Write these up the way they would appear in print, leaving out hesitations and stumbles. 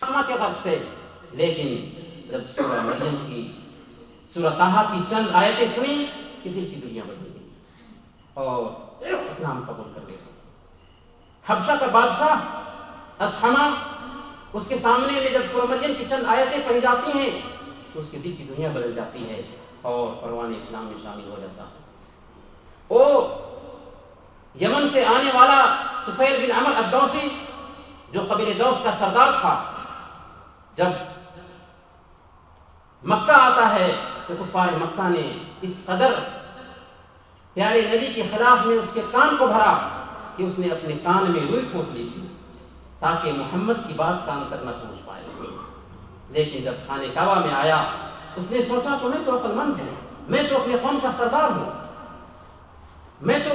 کے غرض سے، لیکن جب سورہ مریم کی سورہ طٰہٰ کی چند آیتیں سنی کہ دل کی دنیا بدل گئی اور اسلام قبول کر لیا۔ حبشہ کا بادشاہ اسحمہ، اس کے سامنے میں جب سورہ مریم کی چند آیتیں پڑھی جاتی ہیں تو اس کے دل کی دنیا بدل جاتی ہے اور پروان اسلام میں شامل ہو جاتا ہے۔ وہ یمن سے آنے والا طفیل بن عمرو الدوسی، جو قبیلہ دوس کا سردار تھا، جب مکہ آتا ہے تو کفار مکہ نے اس قدر پیارے نبی کے خلاف میں اس کے کان کو بھرا کہ اس نے اپنے کان میں روئی ٹھونس لی تھی تاکہ محمد کی بات کان تک نہ پہنچ پائے۔ لیکن جب خانہ کعبہ میں آیا، اس نے سوچا تو میں تو عقل مند ہوں، میں تو اپنے قوم کا سردار ہوں، میں تو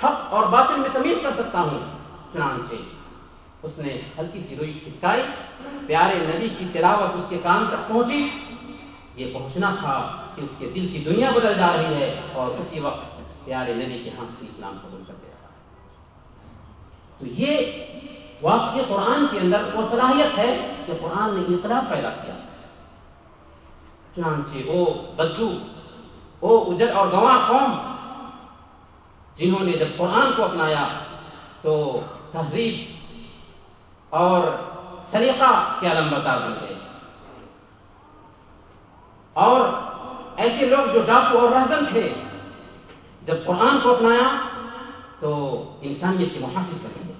حق اور باطل میں تمیز کر سکتا ہوں۔ چنانچہ اس نے ہلکی سی روئی کھسکائی، پیارے نبی کی تلاوت اس کے کان تک پہنچی۔ یہ پہنچنا تھا کہ اس کے دل کی دنیا بدل جا رہی ہے اور اسی وقت پیارے نبی کے ہم اسلام قبول کر دیا۔ تو یہ واقعی قرآن کے اندر وہ صلاحیت ہے کہ قرآن نے انقلاب پیدا کیا۔ چنانچہ وہ بدو، وہ اجڑ اور گنواہ قوم جنہوں نے جب قرآن کو اپنایا تو تہذیب اور سلیقہ کے علم بردار بن گئے، اور ایسے لوگ جو ڈاکو اور رہزن تھے جب قرآن کو اپنایا تو انسانیت کے محافظ بن گئے۔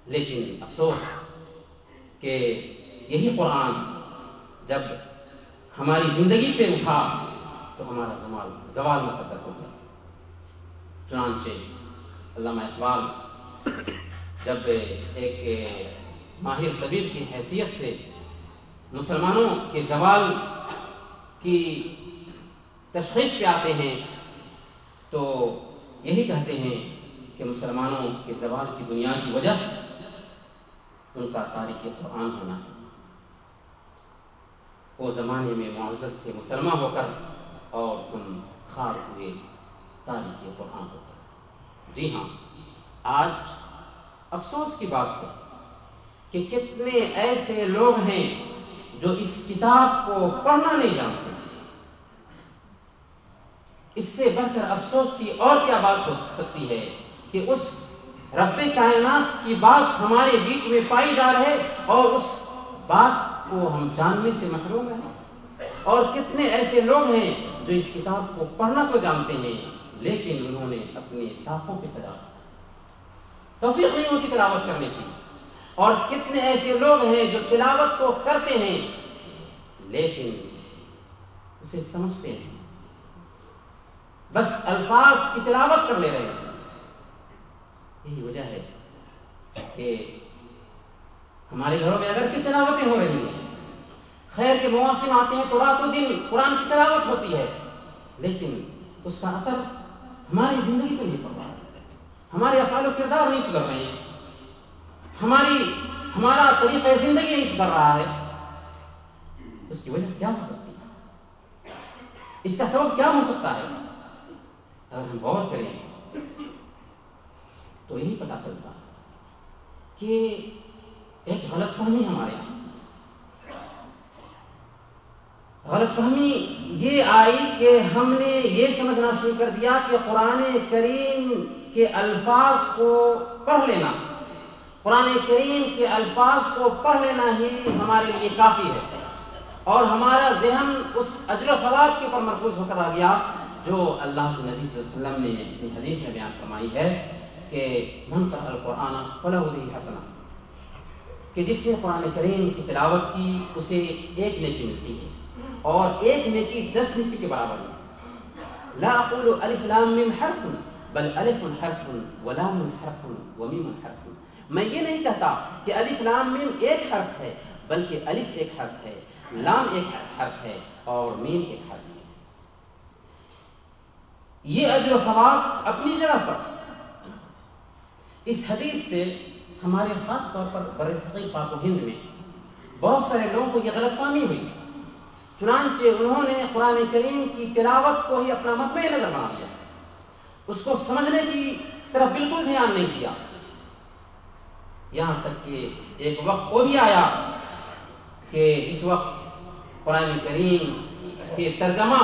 لیکن افسوس کہ یہی قرآن جب ہماری زندگی سے اٹھا تو ہمارا زوال مقدر ہو گیا۔ چنانچہ علامہ اقبال جب ایک ماہر طبیب کی حیثیت سے مسلمانوں کے زوال کی تشخیص پہ آتے ہیں تو یہی کہتے ہیں کہ مسلمانوں کے زوال کی بنیادی وجہ ان کا تاریخ قرآن ہونا ہے۔ وہ زمانے میں معزز تھے مسلمان ہو کر اور تم خار ہوئے تاریخ قرآن ہو کر۔ جی ہاں، آج افسوس کی بات ہے کہ کتنے ایسے لوگ ہیں جو اس کتاب کو پڑھنا نہیں جانتے۔ اس سے بڑھ کر افسوس کی اور کیا بات ہو سکتی ہے کہ اس رب کائنات کی بات ہمارے بیچ میں پائی جا رہے اور اس بات کو ہم جاننے سے محروم ہیں۔ اور کتنے ایسے لوگ ہیں جو اس کتاب کو پڑھنا تو جانتے ہیں لیکن انہوں نے اپنے طاقوں پہ سجا توفیق نہیں ہوتی تلاوت کرنے کی۔ اور کتنے ایسے لوگ ہیں جو تلاوت تو کرتے ہیں لیکن اسے سمجھتے ہیں، بس الفاظ کی تلاوت کر لے رہے ہیں۔ یہی وجہ ہے کہ ہمارے گھروں میں اگرچہ تلاوتیں ہو رہی ہیں، خیر کے مواسم آتے ہیں تو رات و دن قرآن کی تلاوت ہوتی ہے، لیکن اس کا اثر ہماری زندگی پہ نہیں پڑ رہا، ہمارے افعال و کردار نہیں سدھر رہے ہیں، ہمارا طریقہ زندگی نہیں سدھر رہا ہے۔ اس کی وجہ کیا ہو سکتی ہے؟ اس کا سبب کیا ہو سکتا ہے؟ اگر ہم غور کریں تو یہی پتا چلتا کہ ایک غلط فہمی ہمارے یہاں، غلط فہمی یہ آئی کہ ہم نے یہ سمجھنا شروع کر دیا کہ قرآن کریم کے الفاظ کو پڑھ لینا، قرآن کریم کے الفاظ کو پڑھ لینا ہی ہمارے لیے کافی ہے، اور ہمارا ذہن اس اجر و ثواب کے اوپر مرکوز ہو کر آ گیا جو اللہ کے نبی صلی اللہ علیہ وسلم نے اپنی حدیث میں بیان فرمائی ہے کہ من قرأ القرآن فلہ بہ حسنہ، کہ جس نے قرآن کریم کی تلاوت کی اسے ایک نیکی ملتی ہے اور ایک نیکی 10 نیکی کے برابر ہے۔ لا اقول الف لام میم حرف بل الف حرف ولام حرف ومیم حرف، میں یہ نہیں کہتا کہ الف لام میم ایک حرف ہے، بلکہ الف ایک حرف ہے، لام ایک حرف ہے اور میم ایک حرف ہے۔ یہ اجر و ثواب اپنی جگہ پر۔ اس حدیث سے ہمارے خاص طور پر برصغیر پاک و ہند میں بہت سارے لوگوں کو یہ غلط فہمی ہوئی، چنانچہ انہوں نے قرآن کریم کی تلاوت کو ہی اپنا مطمع نظر بنا لیا، اس کو سمجھنے کی طرف بالکل دھیان نہیں دیا۔ یہاں تک کہ ایک وقت وہ بھی آیا کہ اس وقت قرآن کریم کے ترجمہ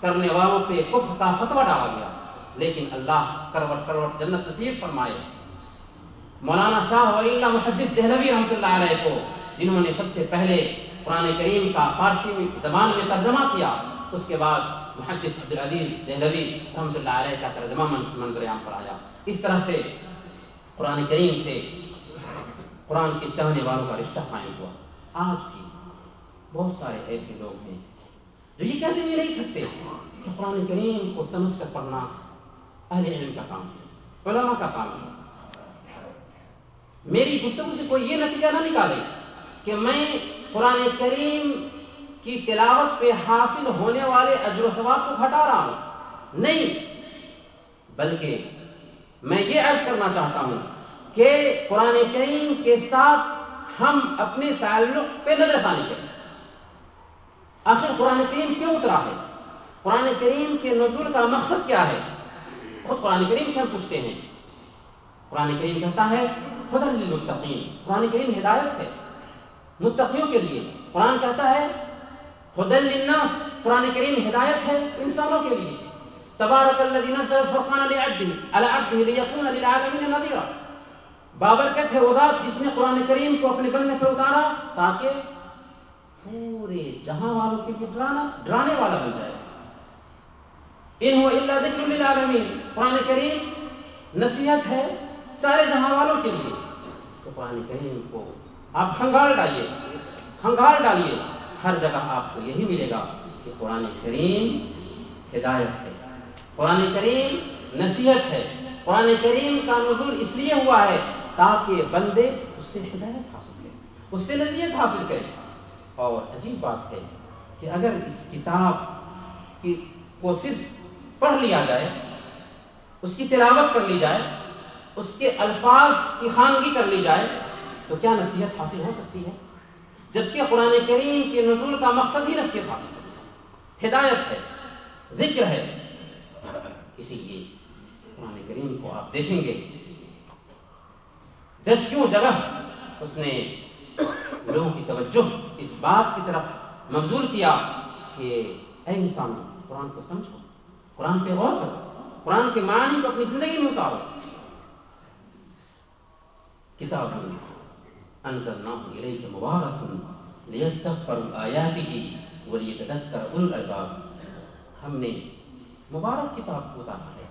کرنے والوں پہ کفر کا فتویٰ ڈالا گیا، لیکن اللہ کروٹ جنت نصیب فرمائے مولانا شاہ ولی اللہ محدث دہلوی رحمۃ اللہ علیہ کو، جنہوں نے سب سے پہلے قرآن کریم کا فارسی زبان میں ترجمہ کیا، اس کے بعد محدث عبدالعزیز دہلوی رحمۃ اللہ علیہ کا ترجمہ منظر عام پر آیا۔ اس طرح سے قرآن کریم سے قرآن کے چاہنے والوں کا رشتہ قائم ہوا۔ آج بھی بہت سارے ایسے لوگ ہیں جو یہ کہتے ہوئے نہیں تھکتے کہ قرآن کریم کو سمجھ کر پڑھنا اہل علم کا کام ہے، علماء کا کام ہے۔ میری گفتگو سے کوئی یہ نتیجہ نہ نکالے کہ میں قرآن کریم کی تلاوت پہ حاصل ہونے والے اجر و ثواب کو گھٹا رہا ہوں، نہیں، بلکہ میں یہ عرض کرنا چاہتا ہوں کہ قرآن کریم کے ساتھ ہم اپنے تعلق پہ نظر ثانی کریں۔ آخر قرآن کریم کیوں اترا ہے؟ قرآن کریم کے نزول کا مقصد کیا ہے؟ خود قرآن کریم سے ہم پوچھتے ہیں۔ قرآن کریم کہتا ہے ہدی للمتقین، قرآن کریم ہدایت ہے متقیوں کے لیے۔ قرآن کہتا ہے ہدی للناس، قرآن کریم ہدایت ہے انسانوں کے لیے۔ تبارک الذی نزل الفرقان علی عبدہ لیکون للعالمین نذیرا، بابرکت ہے وہ ذات جس نے قرآن کریم کو اپنے بندے پر اتارا تاکہ پورے جہاں والوں کے لیے ڈرانے والا بن جائے۔ ان هو الا ذکر للعالمین، قرآن کریم نصیحت ہے سارے جہاں والوں کے لیے۔ تو قرآن کریم کو آپ ہنگار ڈالیے، ہر جگہ آپ کو یہی ملے گا کہ قرآن کریم ہدایت ہے، قرآن کریم نصیحت ہے، قرآن کریم کا نزول اس لیے ہوا ہے تاکہ بندے اس سے ہدایت حاصل کریں، اس سے نصیحت حاصل کریں۔ اور عجیب بات ہے کہ اگر اس کتاب کو صرف پڑھ لیا جائے، اس کی تلاوت کر لی جائے، اس کے الفاظ کی خوانگی کر لی جائے تو کیا نصیحت حاصل ہو سکتی ہے؟ جبکہ قرآن کریم کے نزول کا مقصد ہی نصیحت حاصل کرنا ہے، ہدایت ہے، ذکر ہے۔ اسی لیے قرآن کریم کو آپ دیکھیں گے 10 جگہ اس نے لوگوں کی توجہ اس بات کی طرف مبذول کیا کہ اے انسان، قرآن کو سمجھو، قرآن پہ غور کرو، قرآن کے معنی کو اپنی زندگی میں اتارو۔ کتاب انزلناہ الیک مبارک لیدبروا آیاتہ ولیتذکر اولو الالباب، ہم نے مبارک کتاب کو اتارا ہے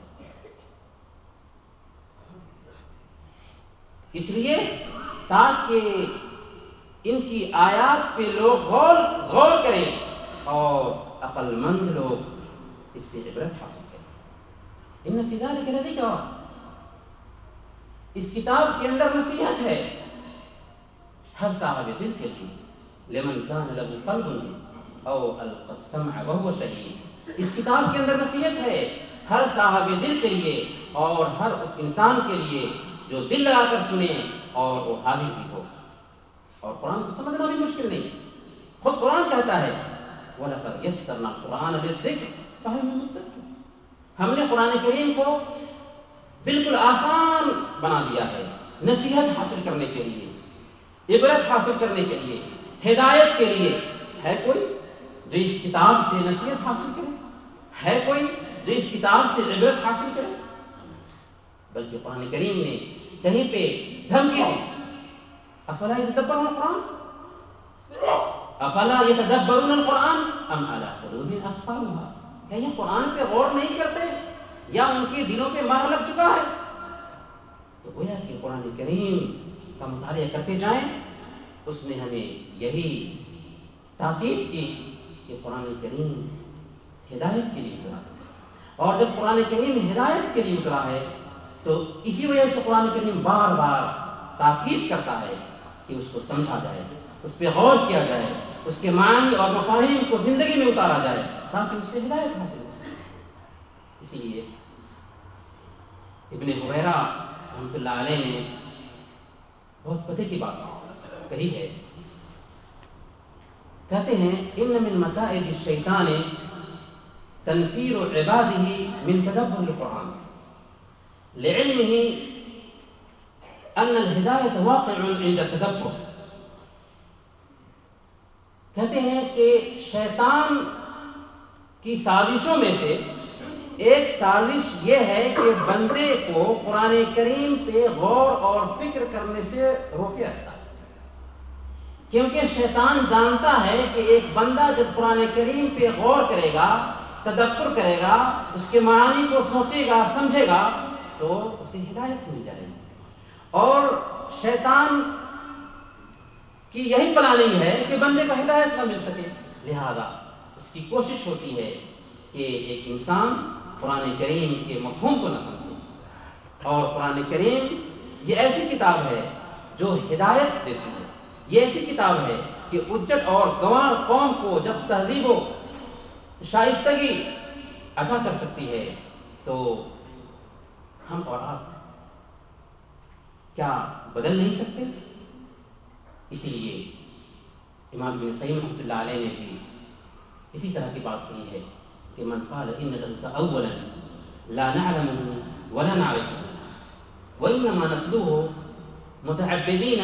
اس لیے تاکہ ان کی آیات پہ لوگ غور کریں اور عقل مند لوگ اس سے عبرت حاصل کریں۔ ان فی ذلک لذکری، اس کتاب کے اندر نصیحت ہے ہر صاحب دل کے لیے، لمن کان لہ قلب او القى السمع وهو شہید، اس کتاب کے اندر نصیحت ہے ہر صاحب دل کے لیے اور ہر اس انسان کے لیے جو دل لگا کر سنے اور وہ حاضر بھی ہو۔ اور قرآن کو سمجھنا بھی مشکل نہیں، خود قرآن کہتا ہے وَلَقَدْ يَسَّرْنَا الْقُرْآنَ لِلذِّكْرِ فَهَلْ مِن مُدَّكِرٍ، ہم نے قرآن کریم کو بالکل آسان بنا دیا ہے نصیحت حاصل کرنے کے لیے، عبرت حاصل کرنے کے لیے، ہدایت کے لیے۔ ہے کوئی جو اس کتاب سے نصیحت حاصل کرے؟ ہے کوئی جو اس کتاب سے عبرت حاصل کرے؟ بلکہ قرآن کریم نے کہیں پہ دھمکی دی، افلا یتدبرون القرآن، افلا یتدبرون القرآن ام علی قلوب اقفالها، کیا یہ قرآن پہ غور نہیں کرتے یا ان کے دلوں پہ مہر لگ چکا ہے؟ تو گویا کہ قرآن کریم کا مطالعہ کرتے جائیں۔ اس نے ہمیں یہی تاکید کی کہ قرآن کریم ہدایت کے لیے اترا ہے، اور جب قرآن کریم ہدایت کے لیے اترا ہے تو اسی وجہ سے قرآن کریم بار بار تاکید کرتا ہے کہ اس کو سمجھا جائے، اس پہ غور کیا جائے، اس کے معنی اور مفاہیم کو زندگی میں اتارا جائے تاکہ اس سے ہدایت حاصل ہو سکے۔ اسی لیے ابن ہریرہ رحمۃ اللہ علیہ نے بہت پتے کی بات کہی ہے، کہتے ہیں ان من مکائد الشیطان تنفیر عباده من تدبر القرآن لعلمه ان الہدایت واقع عند التدبر. کہتے ہیں کہ شیطان کی سازشوں میں سے ایک سازش یہ ہے کہ بندے کو قرآن کریم پہ غور اور فکر کرنے سے روکے رکھتا ہے. کیونکہ شیطان جانتا ہے کہ ایک بندہ جب قرآن کریم پہ غور کرے گا، تدبر کرے گا، اس کے معانی کو سوچے گا، سمجھے گا، تو اسے ہدایت مل جائے گی. اور شیطان کی یہی پلاننگ ہے کہ بندے کو ہدایت نہ مل سکے، لہذا اس کی کوشش ہوتی ہے کہ ایک انسان قرآن کریم کے مفہوم کو نہ سمجھے. اور قرآن کریم یہ ایسی کتاب ہے جو ہدایت دیتی ہے. یہ ایسی کتاب ہے کہ اجڑ اور گنوار قوم کو جب تہذیب و شائستگی عطا کر سکتی ہے، تو ہم اور آپ کیا بدل نہیں سکتے؟ اسی لیے امام ابن قیم رحمۃ اللہ علیہ نے بھی اسی طرح کی بات کہی ہے کہ من قال انك اولا لا نعلمه ولا نعرفه وانما نتلوه متعبدين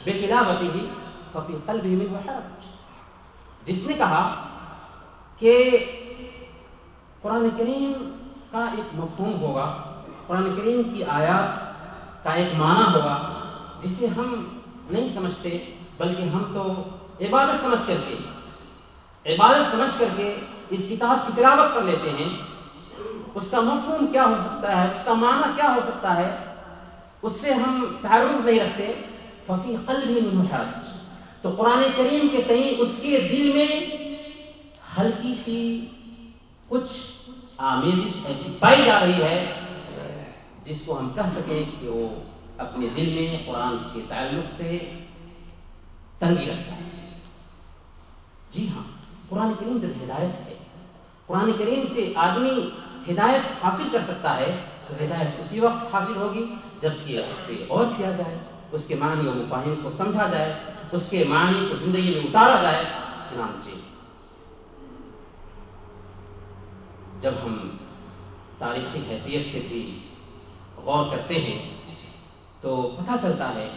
بتلاوته ففي قلبه منه حرج. جس نے کہا کہ قرآن کریم کا ایک مفہوم ہوگا، قرآن کریم کی آیات کا ایک معنی ہوگا جسے ہم نہیں سمجھتے، بلکہ ہم تو عبادت سمجھ کر کے اس کتاب کی تلاوت کر لیتے ہیں. اس کا مفہوم کیا ہو سکتا ہے، اس کا معنی کیا ہو سکتا ہے، اس سے ہم تعرض نہیں رکھتے. ففی قلبہ منہ حرج. تو قرآن کریم کے تئیں اس کے دل میں ہلکی سی کچھ آمیزش ایسی پائی جا رہی ہے جس کو ہم کہہ سکیں کہ وہ اپنے دل میں قرآن کے تعلق سے تنگی رکھتا ہے. جی ہاں، قرآن کریم جب ہدایت ہے، قرآن کریم سے آدمی ہدایت حاصل کر سکتا ہے، تو ہدایت اسی وقت حاصل ہوگی جب کہ اس پہ غور کیا جائے، اس کے معنی و مفاہیم کو سمجھا جائے، اس کے معنی کو زندگی میں اتارا جائے. چنانچہ جب ہم تاریخی حیثیت سے بھی غور کرتے ہیں تو پتہ چلتا ہے